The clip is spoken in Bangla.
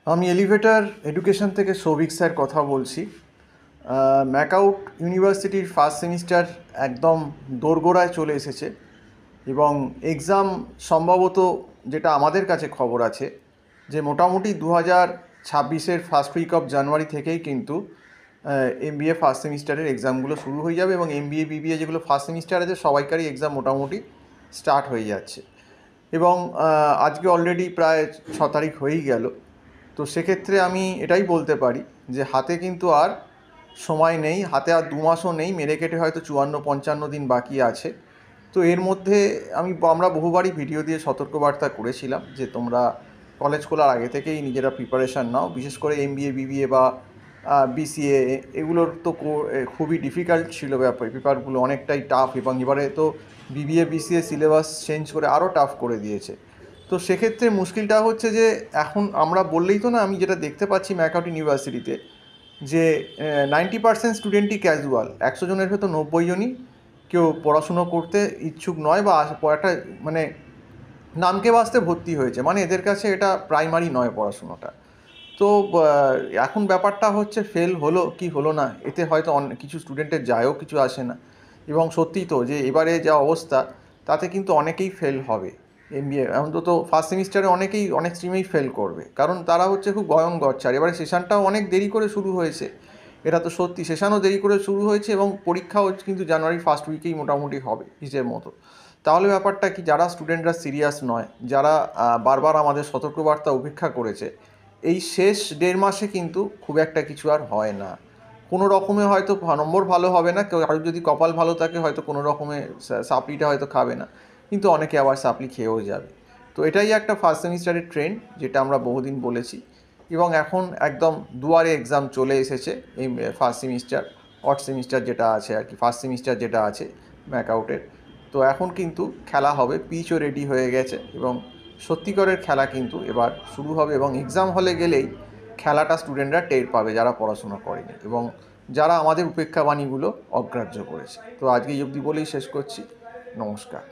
আমি এলিভেটর এডুকেশন থেকে সৌভিক স্যার কথা বলছি। ম্যাকআউট ইউনিভার্সিটির ফার্স্ট সেমিস্টার একদম দোরগোড়ায় চলে এসেছে এবং এক্সাম সম্ভবত, যেটা আমাদের কাছে খবর আছে, যে মোটামুটি 2026-এর ফার্স্ট উইক অফ জানুয়ারি থেকেই কিন্তু এমবিএ ফার্স্ট সেমিস্টারের এক্সামগুলো শুরু হয়ে যাবে এবং এমবিএ বিবিএ যেগুলো ফার্স্ট সেমিস্টার আছে সবাইকারই এক্সাম মোটামুটি স্টার্ট হয়ে যাচ্ছে এবং আজকে অলরেডি প্রায় 6 তারিখ হয়েই গেল। তো সেক্ষেত্রে আমি এটাই বলতে পারি যে হাতে কিন্তু আর সময় নেই, হাতে আর 2 মাসও নেই, মেরে কেটে হয়তো 54-55 দিন বাকি আছে। তো এর মধ্যে আমরা বহুবারই ভিডিও দিয়ে সতর্কবার্তা করেছিলাম যে তোমরা কলেজ খোলার আগে থেকেই নিজেরা প্রিপারেশান নাও, বিশেষ করে এমবিএ বিবিএ বা বিসিএ, এগুলোর তো খুবই ডিফিকাল্ট ছিল পেপারগুলো, অনেকটাই টাফ, এবং এবারে তো বিবিএ বিসিএ সিলেবাস চেঞ্জ করে আরও টাফ করে দিয়েছে। তো সেক্ষেত্রে মুশকিলটা হচ্ছে যে এখন আমরা বললেই তো না, আমি যেটা দেখতে পাচ্ছি ম্যাকআউট ইউনিভার্সিটিতে, যে 90% স্টুডেন্টই ক্যাজুয়াল, 100 জনের ভেতর 90 জনই কেউ পড়াশুনো করতে ইচ্ছুক নয় বা একটা মানে নামকে বাঁচতে ভর্তি হয়েছে, মানে এদের কাছে এটা প্রাইমারি নয় পড়াশুনোটা। তো এখন ব্যাপারটা হচ্ছে ফেল হলো কি হলো না, এতে হয়তো কিছু স্টুডেন্টের যায়ও কিছু আসে না, এবং সত্যিই তো যে এবারে যা অবস্থা তাতে কিন্তু অনেকেই ফেল হবে। এমবিএ অন্তত ফার্স্ট সেমিস্টারে অনেকেই অনেক স্ট্রিমেই ফেল করবে, কারণ তারা হচ্ছে খুব ভয়ঙ্কর। এবারে সেশনটাও অনেক দেরি করে শুরু হয়েছে, এটা তো সত্যি, সেশনও দেরি করে শুরু হয়েছে এবং পরীক্ষাও কিন্তু জানুয়ারি ফার্স্ট উইকেই মোটামুটি হবে হিসেব মতো। তাহলে ব্যাপারটা কি, যারা স্টুডেন্টরা সিরিয়াস নয়, যারা বারবার আমাদের সতর্কবার্তা উপেক্ষা করেছে, এই শেষ 1.5 মাসে কিন্তু খুব একটা কিছু আর হয় না। কোনো রকমে হয়তো নম্বর ভালো হবে না, কেউ আর যদি কপাল ভালো থাকে হয়তো কোনো রকমে সাপ্লিটা হয়তো খাবে না, কিন্তু অনেকে আবার সাপ্লি খেয়েও যাবে। তো এটাই একটা ফার্স্ট সেমিস্টারের ট্রেন্ড, যেটা আমরা বহুদিন বলেছি, এবং এখন একদম দুয়ারে এক্সাম চলে এসেছে। এই ফার্স্ট সেমিস্টার, সেমিস্টার যেটা আছে আর কি, ফার্স্ট সেমিস্টার যেটা আছে ম্যাকআউটের, তো এখন কিন্তু খেলা হবে, পিচও রেডি হয়ে গেছে এবং সত্যিকারের খেলা কিন্তু এবার শুরু হবে, এবং এক্সাম হলে গেলেই খেলাটা স্টুডেন্টরা টের পাবে যারা পড়াশোনা করেনি এবং যারা আমাদের উপেক্ষাবাণীগুলো অগ্রাহ্য করেছে। তো আজকে এই অবধি বলেই শেষ করছি। নমস্কার।